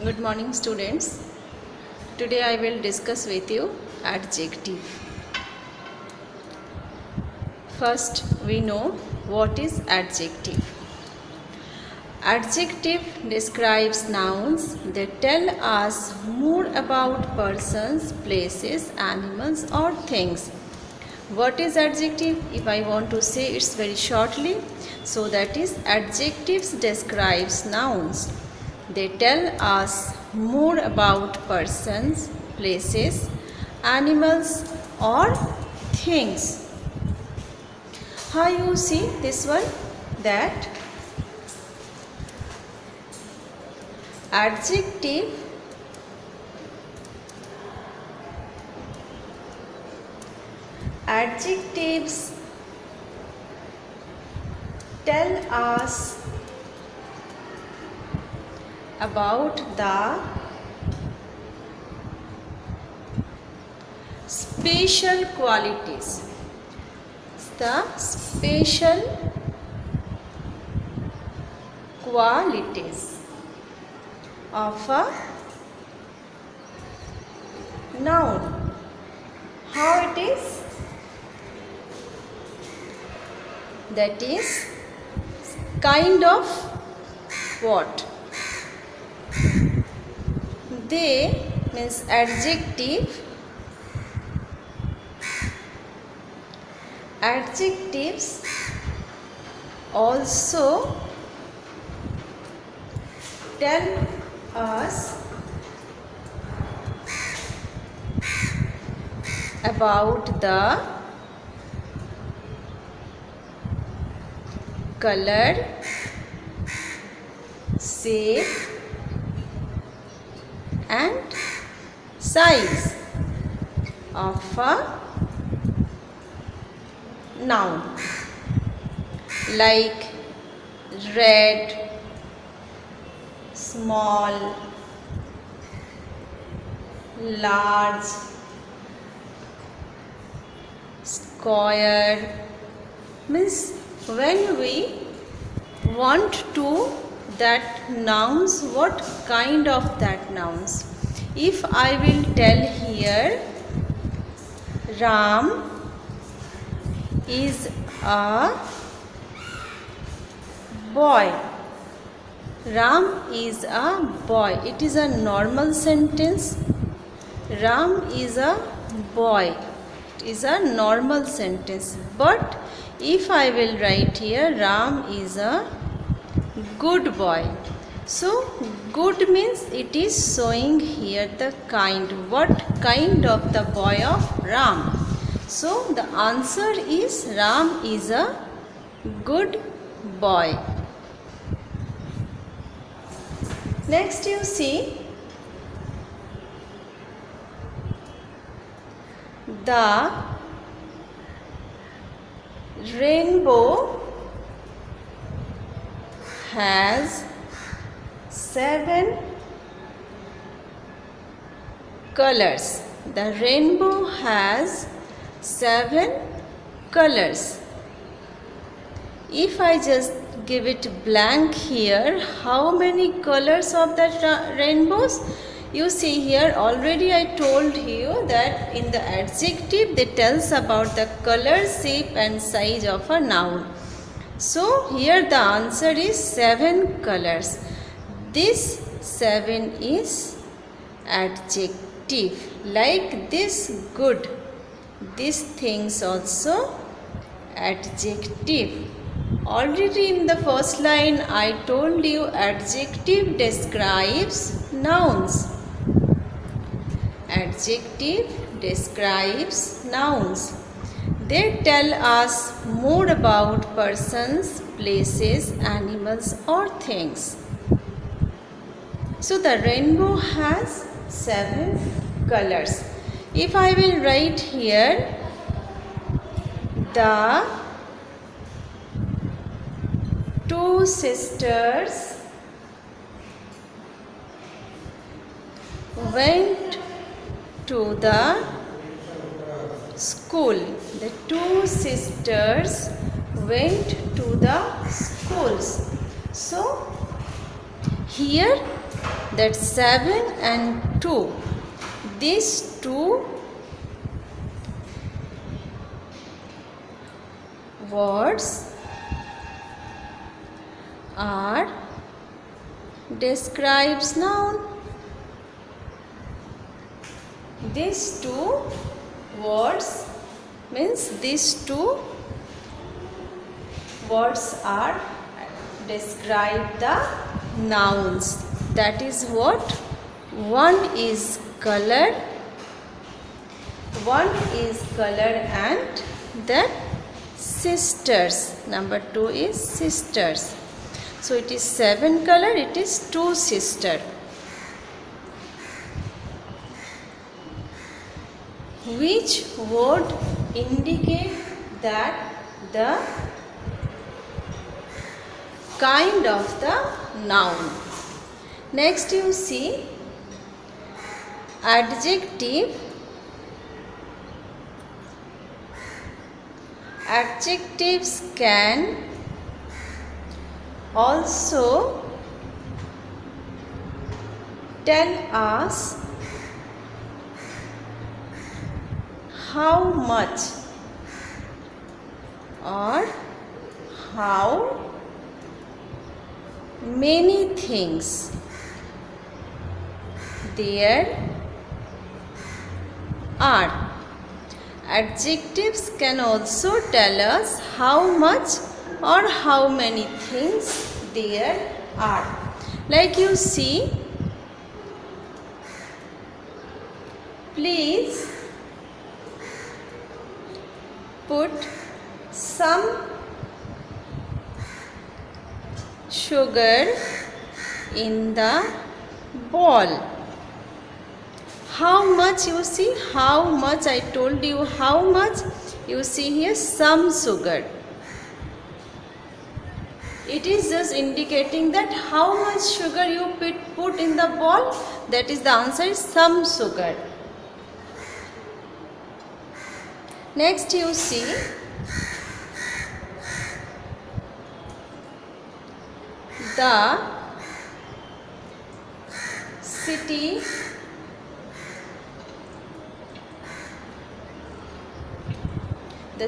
Good morning, students. Today I will discuss with you adjective. First, we know what is adjective. Adjective describes nouns that tell us more about persons, places, animals or things. What is adjective? If I want to say it's very shortly, so that is adjectives describes nouns. They tell us more about persons, places, animals or things. How you see this one? That adjectives tell us about the special qualities. The special qualities of a noun. How it is? That is kind of what? They means adjectives also tell us about the color, shape and size of a noun, like red, small, large, square. Means when we want to that nouns, what kind of that nouns? If I will tell here Ram is a boy. Ram is a boy. It is a normal sentence. Ram is a boy. It is a normal sentence. But if I will write here Ram is a good boy. So good means it is showing here the kind. What kind of the boy of Ram? So the answer is Ram is a good boy. Next you see the rainbow has 7 colors. The rainbow has 7 colors. If I just give it blank here, how many colors of that rainbows? You see here already I told you that in the adjective they tells about the color, shape and size of a noun. So here the answer is 7 colors. This 7 is adjective. Like this good. These things also adjective. Already in the first line I told you adjective describes nouns. Adjective describes nouns. They tell us more about persons, places, animals or things. So the rainbow has 7 colors. If I will write here the 2 sisters went to the school. The 2 sisters went to the schools. So here That's 7 and 2. These two words are describes noun. These two words means these two words are describe the nouns. That is what? One is color, and that sisters. Number 2 is sisters. So it is 7 color, it is 2 sister. Which word indicate that the kind of the noun? Next you see adjective. Adjectives can also tell us how much or how many things there are. Adjectives can also tell us how much or how many things there are. Like you see, please put some sugar in the bowl. How much? You see how much? I told you how much. You see here some sugar. It is just indicating that how much sugar you put in the bowl. That is the answer is some sugar. Next you see the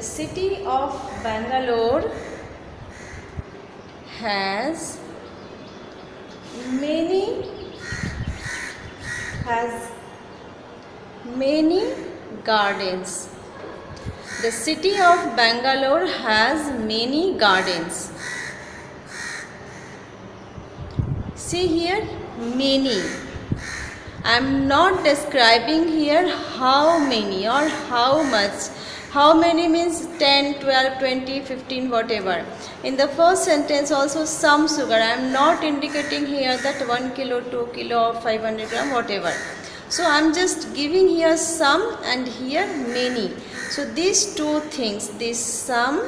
city of Bangalore has many gardens. The city of Bangalore has many gardens. See here, many. I am not describing here how many or how much. How many means 10, 12, 20, 15, whatever. In the first sentence also some sugar. I am not indicating here that 1 kilo, 2 kilo or 500 gram, whatever. So I am just giving here some and here many. So these two things, this some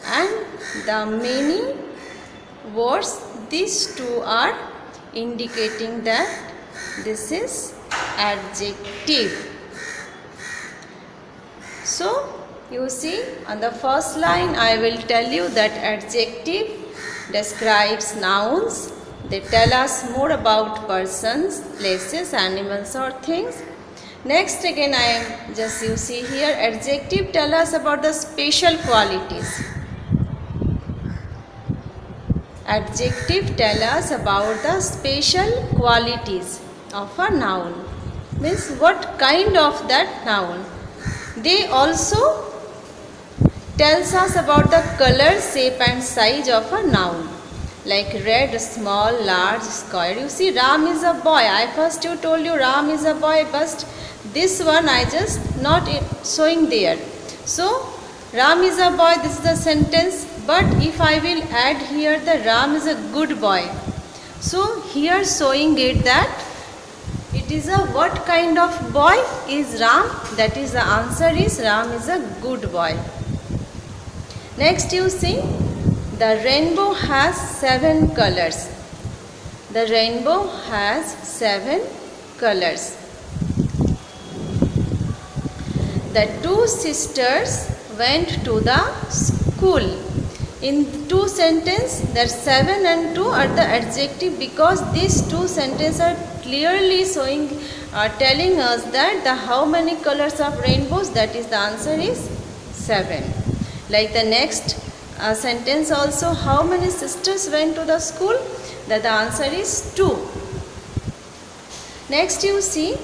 and the many words, these two are indicating that this is adjective. So you see on the first line I will tell you that adjective describes nouns. They tell us more about persons, places, animals or things. Next again you see here adjective tell us about the special qualities. Adjective tell us about the special qualities of a noun. Means what kind of that noun. They also tells us about the color, shape and size of a noun. Like red, small, large, square. You see Ram is a boy. I first told you Ram is a boy, but this one I just not showing there. So Ram is a boy, this is the sentence. But if I will add here the Ram is a good boy. So here showing it that it is a what kind of boy is Ram? That is the answer is Ram is a good boy. Next you see the rainbow has 7 colors. The rainbow has 7 colors. The two sisters went to the school. In two sentences, that 7 and 2 are the adjective, because these two sentences are clearly showing, telling us that the how many colors of rainbows, that is the answer is 7. Like the next sentence also, how many sisters went to the school, that the answer is 2. Next you see,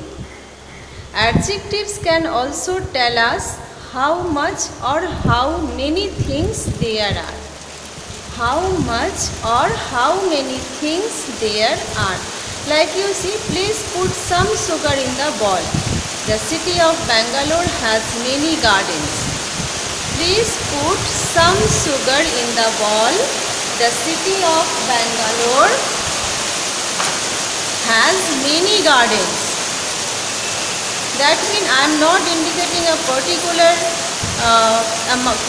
adjectives can also tell us how much or how many things there are. How much or how many things there are. Like you see, please put some sugar in the bowl. The city of Bangalore has many gardens. Please put some sugar in the bowl. The city of Bangalore has many gardens. That means I am not indicating a particular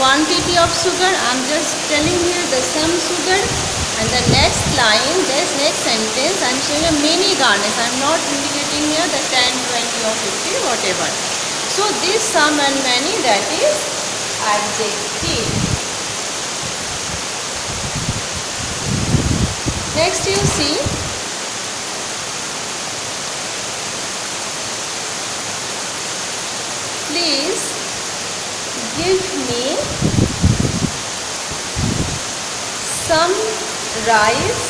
quantity of sugar. I am just telling here the some sugar, and the next line, this next sentence, I am showing a many gardens. I am not indicating here the 10, 20 or 50, whatever. So this some and many, that is adjective. Next you see, please give me some rice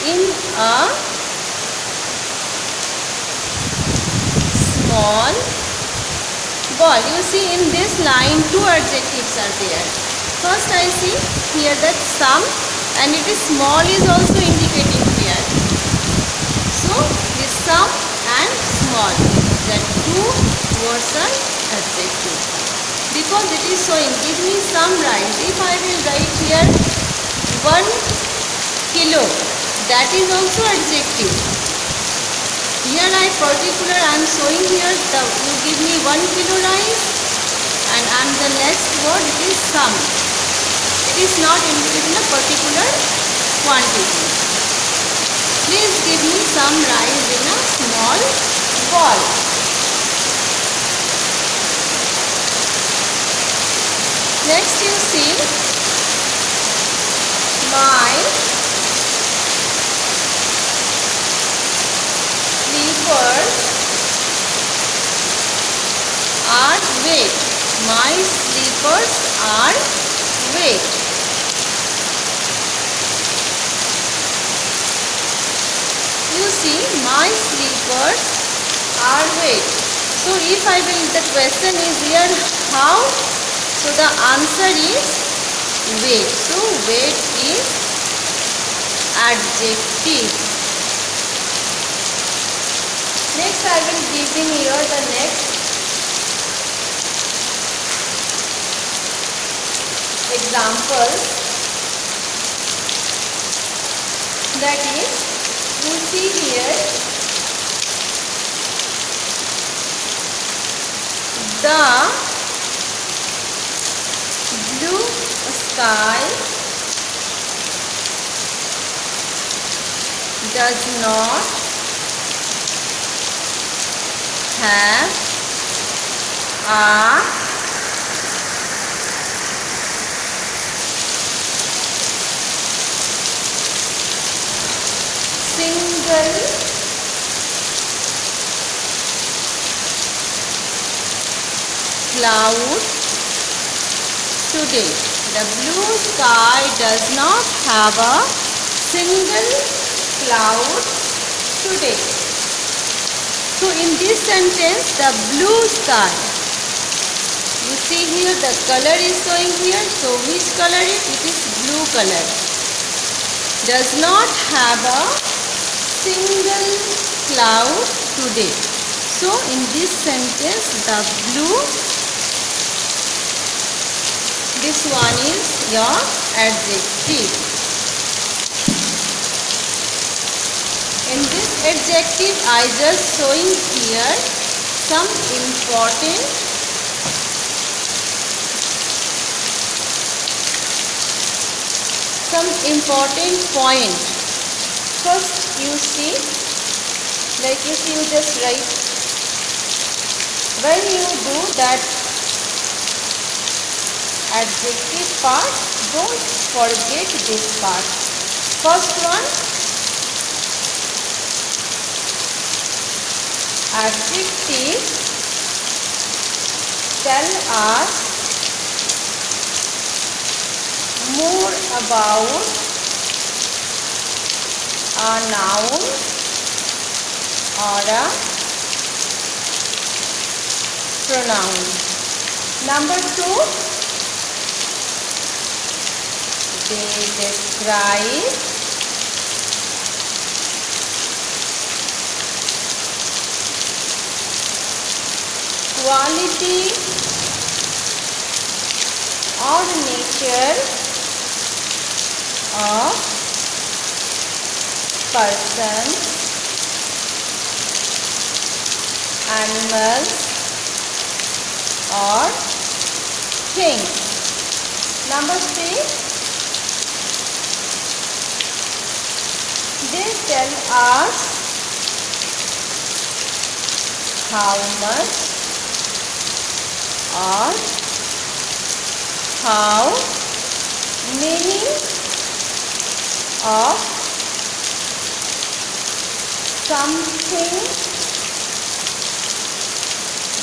in a small bowl. You see, in this line two adjectives are there. First I see here that some, and it is small is also indicating here. So this some and small, that two words are adjective, because it is showing give me some rice. If I will write here 1 kilo, that is also adjective. Here I am showing here the you give me 1 kilo rice, and the next word it is some. It is not indicating a particular quantity. Please give me some rice in a small bowl. Next you see, my slippers are wet. My slippers are wet. You see, my slippers are wet. So if I will, the question is here how? So the answer is wet. So wet is adjective. Next I will give in here the next example. That is, you see here, the blue sky does not have a single cloud today. The blue sky does not have a single cloud today. So in this sentence, the blue sky, you see here the color is showing here. So which color is it? It is blue color. Does not have a single cloud today. So in this sentence, the blue, this one is your adjective. In this adjective, I just showing here some important point. First you see, like you see, you just write, when you do that adjective part. Don't forget this part. First one, adjectives tell us more about a noun or a pronoun. Number 2, they describe quality or nature of person, animals or things. Number 3, they tell us how much or how many of something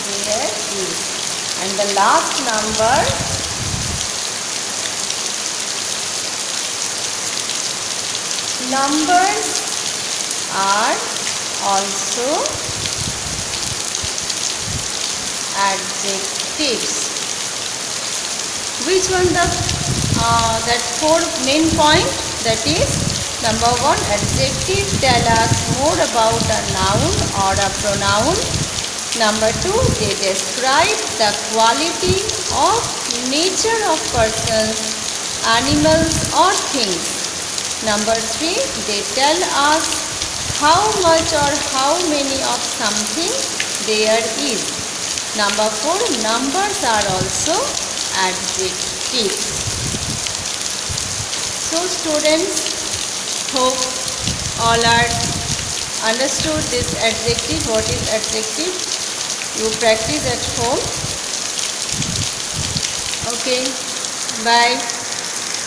there is. And the last number, numbers are also adjectives. Which one that 4 main point? That is, number 1, adjective tell us more about a noun or a pronoun. Number 2, they describe the quality of nature of persons, animals or things. Number 3, they tell us how much or how many of something there is. Number 4, numbers are also adjectives. So students, hope all are understood this adjective. What is adjective? You practice at home. Okay, bye.